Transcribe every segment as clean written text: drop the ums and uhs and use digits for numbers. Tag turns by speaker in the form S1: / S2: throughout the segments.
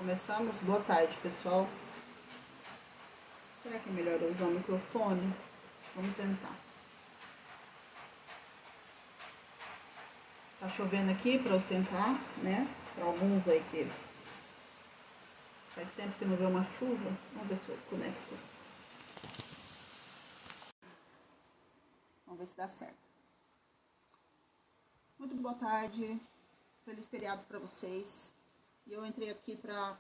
S1: Começamos. Boa tarde, pessoal. Será que é melhor eu usar o microfone? Vamos tentar. Tá chovendo aqui para ostentar, né? Para alguns aí que faz tempo que não vê uma chuva. Vamos ver se eu conecto. Vamos ver se dá certo. Muito boa tarde. Feliz feriado para vocês. E eu entrei aqui para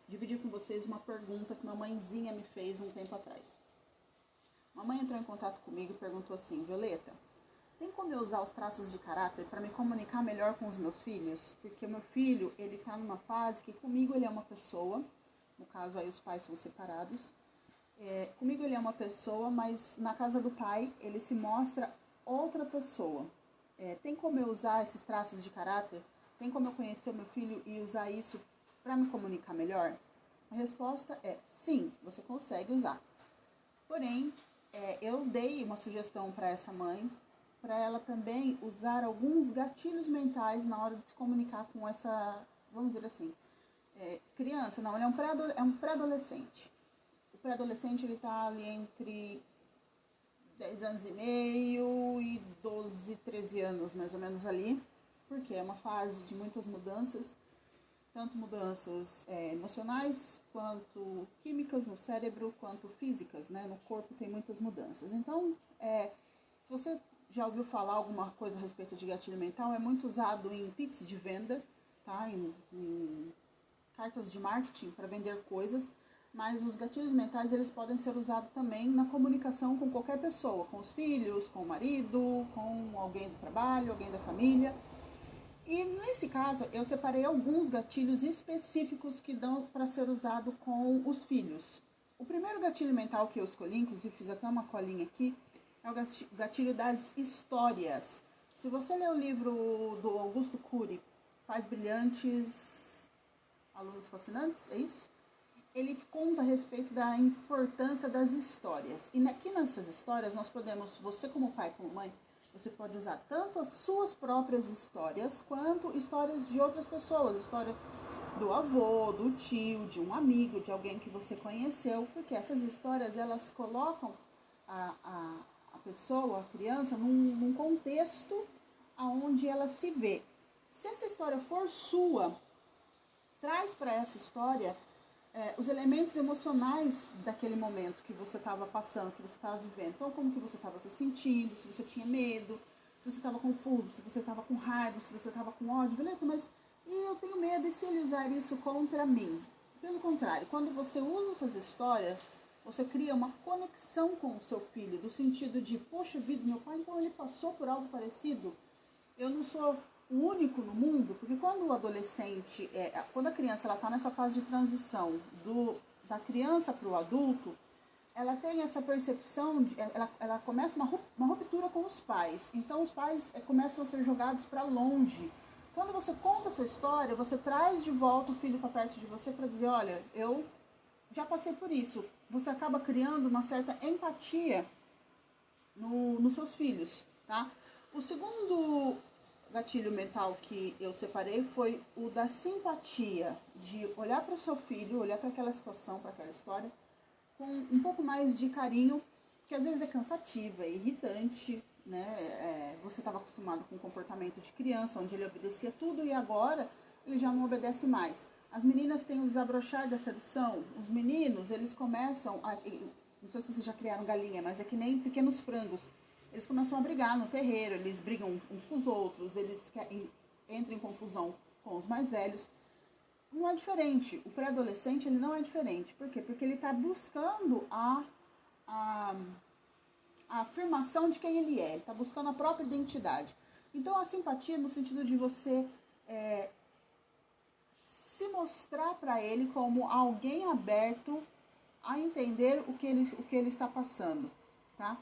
S1: dividir com vocês uma pergunta que uma mãezinha me fez um tempo atrás. Uma mãe entrou em contato comigo e perguntou assim: Violeta, tem como eu usar os traços de caráter para me comunicar melhor com os meus filhos? Porque o meu filho, ele está numa fase que comigo ele é uma pessoa, no caso aí os pais são separados, comigo ele é uma pessoa, mas na casa do pai ele se mostra outra pessoa. Tem como eu usar esses traços de caráter? Tem como eu conhecer o meu filho e usar isso para me comunicar melhor? A resposta é sim, você consegue usar. Porém, eu dei uma sugestão para essa mãe, para ela também usar alguns gatilhos mentais na hora de se comunicar com essa, vamos dizer assim, criança. Não, ele é um pré-adolescente. O pré-adolescente ele está ali entre 10 anos e meio e 12, 13 anos mais ou menos ali, porque é uma fase de muitas mudanças, tanto mudanças emocionais, quanto químicas no cérebro, quanto físicas, né? No corpo tem muitas mudanças. Então, se você já ouviu falar alguma coisa a respeito de gatilho mental, é muito usado em pitches de venda, tá? Em cartas de marketing para vender coisas, mas os gatilhos mentais eles podem ser usados também na comunicação com qualquer pessoa, com os filhos, com o marido, com alguém do trabalho, alguém da família. E nesse caso, eu separei alguns gatilhos específicos que dão para ser usado com os filhos. O primeiro gatilho mental que eu escolhi, inclusive fiz até uma colinha aqui, é o gatilho das histórias. Se você ler o livro do Augusto Cury, Pais Brilhantes, Alunos Fascinantes, é isso? Ele conta a respeito da importância das histórias. E aqui nessas histórias nós podemos, você como pai, como mãe, você pode usar tanto as suas próprias histórias, quanto histórias de outras pessoas. História do avô, do tio, de um amigo, de alguém que você conheceu. Porque essas histórias, elas colocam a pessoa, a criança, num contexto onde ela se vê. Se essa história for sua, traz para essa história os elementos emocionais daquele momento que você estava passando, que você estava vivendo. Então, como que você estava se sentindo, se você tinha medo, se você estava confuso, se você estava com raiva, se você estava com ódio. Beleza, mas eu tenho medo, e se ele usar isso contra mim? Pelo contrário, quando você usa essas histórias, você cria uma conexão com o seu filho, do sentido de, poxa vida, meu pai, então ele passou por algo parecido. Eu não sou o único no mundo, porque quando o adolescente, quando a criança está nessa fase de transição da criança para o adulto, ela tem essa percepção, ela começa uma ruptura com os pais. Então os pais começam a ser jogados para longe. Quando você conta essa história, você traz de volta o filho para perto de você para dizer, olha, eu já passei por isso. Você acaba criando uma certa empatia nos seus filhos, tá? O segundo gatilho mental que eu separei foi o da simpatia, de olhar para o seu filho, olhar para aquela situação, para aquela história, com um pouco mais de carinho, que às vezes é cansativo, é irritante, né? Você estava acostumado com o comportamento de criança, onde ele obedecia tudo e agora ele já não obedece mais. As meninas têm o desabrochar da sedução, os meninos, eles começam a... Não sei se vocês já criaram galinha, mas é que nem pequenos frangos. Eles começam a brigar no terreiro, eles brigam uns com os outros, eles entram em confusão com os mais velhos. Não é diferente. O pré-adolescente, ele não é diferente. Por quê? Porque ele está buscando a afirmação de quem ele é. Ele está buscando a própria identidade. Então, a simpatia no sentido de você se mostrar para ele como alguém aberto a entender o que ele está passando, tá?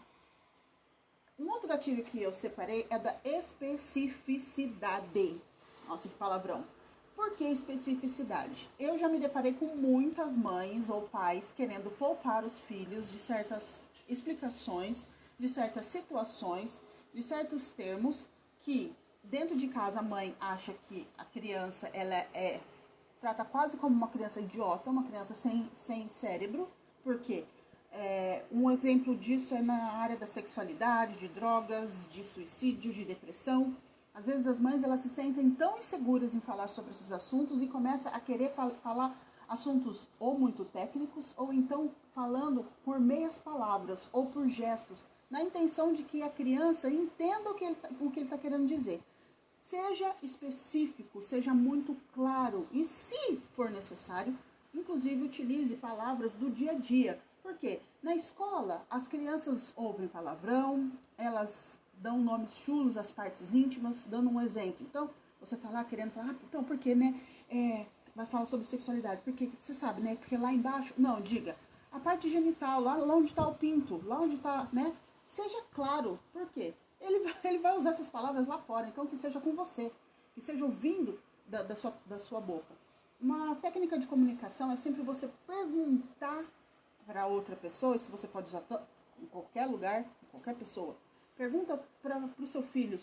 S1: Um outro gatilho que eu separei é da especificidade. Nossa, que palavrão. Por que especificidade? Eu já me deparei com muitas mães ou pais querendo poupar os filhos de certas explicações, de certas situações, de certos termos que dentro de casa a mãe acha que a criança ela trata quase como uma criança idiota, uma criança sem cérebro. Por quê? Um exemplo disso é na área da sexualidade, de drogas, de suicídio, de depressão. Às vezes as mães elas se sentem tão inseguras em falar sobre esses assuntos e começam a querer falar assuntos ou muito técnicos ou então falando por meias palavras ou por gestos, na intenção de que a criança entenda o que ele está querendo dizer. Seja específico, seja muito claro e, se for necessário, inclusive utilize palavras do dia a dia. Por quê? Na escola, as crianças ouvem palavrão, elas dão nomes chulos às partes íntimas, dando um exemplo. Então, você está lá querendo falar, então, por quê, né? Vai falar sobre sexualidade, porque você sabe, né? Porque lá embaixo, não, diga, a parte genital, lá onde está o pinto, lá onde está, né? Seja claro, por quê? Ele vai usar essas palavras lá fora, então que seja com você, que seja ouvindo da sua boca. Uma técnica de comunicação é sempre você perguntar para outra pessoa, isso você pode usar em qualquer lugar, em qualquer pessoa. Pergunta para o seu filho,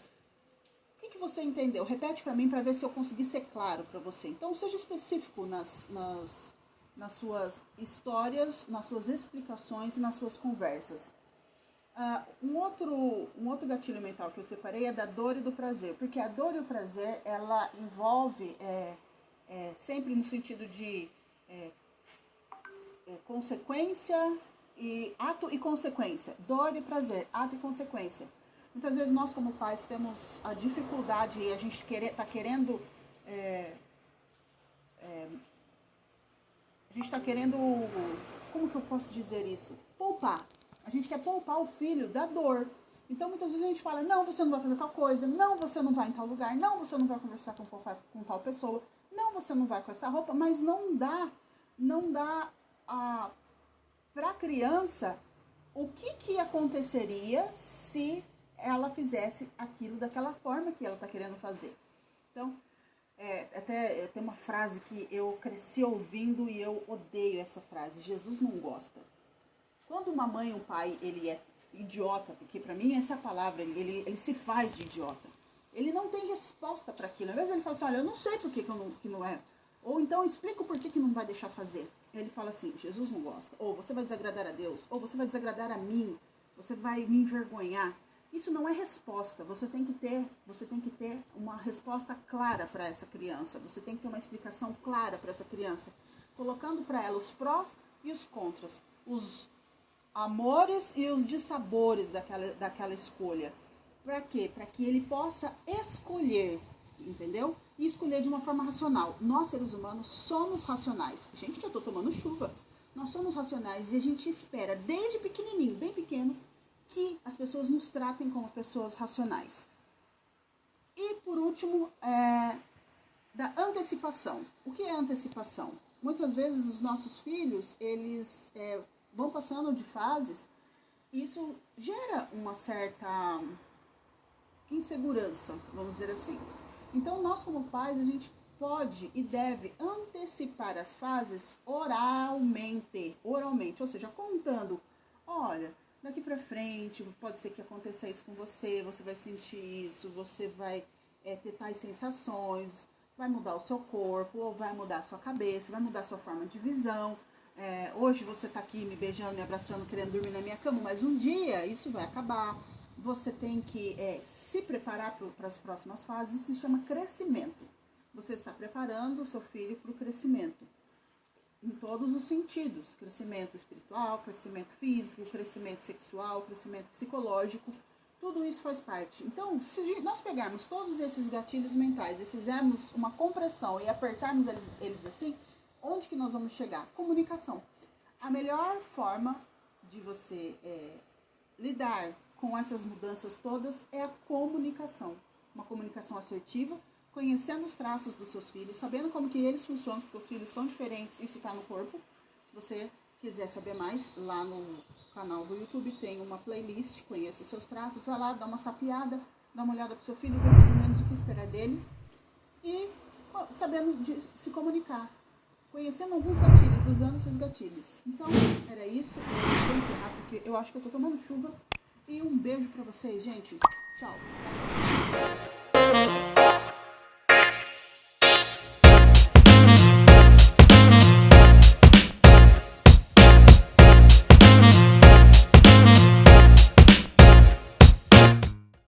S1: o que você entendeu? Repete para mim para ver se eu consegui ser claro para você. Então seja específico nas suas histórias, nas suas explicações e nas suas conversas. Um outro gatilho mental que eu separei é da dor e do prazer, porque a dor e o prazer, ela envolve sempre no sentido de consequência e ato e consequência, dor e prazer, ato e consequência. Muitas vezes nós como pais temos a dificuldade e a gente está querendo como que eu posso dizer isso? Poupar. A gente quer poupar o filho da dor. Então, muitas vezes a gente fala, não, você não vai fazer tal coisa, não, você não vai em tal lugar, não, você não vai conversar com tal pessoa, não, você não vai com essa roupa, mas não dá para a criança o que aconteceria se ela fizesse aquilo daquela forma que ela está querendo fazer. Então, até tem uma frase que eu cresci ouvindo e eu odeio essa frase, Jesus não gosta. Quando uma mãe ou um pai, ele é idiota, porque para mim essa é a palavra, ele se faz de idiota. Ele não tem resposta para aquilo. Às vezes ele fala assim, olha, eu não sei por que não é. Ou então explica por que não vai deixar fazer. Ele fala assim, Jesus não gosta. Ou você vai desagradar a Deus. Ou você vai desagradar a mim. Você vai me envergonhar. Isso não é resposta. Você tem que ter uma resposta clara para essa criança. Você tem que ter uma explicação clara para essa criança. Colocando para ela os prós e os contras. Os amores e os dissabores daquela escolha. Para quê? Para que ele possa escolher, entendeu? E escolher de uma forma racional. Nós, seres humanos, somos racionais. Gente, eu tô tomando chuva. Nós somos racionais e a gente espera, desde pequenininho, bem pequeno, que as pessoas nos tratem como pessoas racionais. E, por último, da antecipação. O que é antecipação? Muitas vezes os nossos filhos, eles vão passando de fases e isso gera uma certa insegurança, vamos dizer assim. Então, nós como pais, a gente pode e deve antecipar as fases oralmente, ou seja, contando, olha, daqui pra frente pode ser que aconteça isso com você, você vai sentir isso, você vai ter tais sensações, vai mudar o seu corpo, ou vai mudar a sua cabeça, vai mudar a sua forma de visão. Hoje você tá aqui me beijando, me abraçando, querendo dormir na minha cama, mas um dia isso vai acabar. Você tem que se preparar para as próximas fases, isso se chama crescimento. Você está preparando o seu filho para o crescimento, em todos os sentidos. Crescimento espiritual, crescimento físico, crescimento sexual, crescimento psicológico, tudo isso faz parte. Então, se nós pegarmos todos esses gatilhos mentais e fizermos uma compressão e apertarmos eles assim, onde que nós vamos chegar? Comunicação. A melhor forma de você lidar com essas mudanças todas é a comunicação. Uma comunicação assertiva, conhecendo os traços dos seus filhos, sabendo como que eles funcionam, porque os filhos são diferentes, isso está no corpo. Se você quiser saber mais, lá no canal do YouTube tem uma playlist, conheça os seus traços, vai lá, dá uma sapiada, dá uma olhada pro seu filho, vê mais ou menos o que esperar dele e sabendo de se comunicar, conhecendo alguns gatilhos, usando esses gatilhos. Então, era isso, eu vou encerrar porque eu acho que eu tô tomando chuva e um beijo pra vocês, gente. Tchau.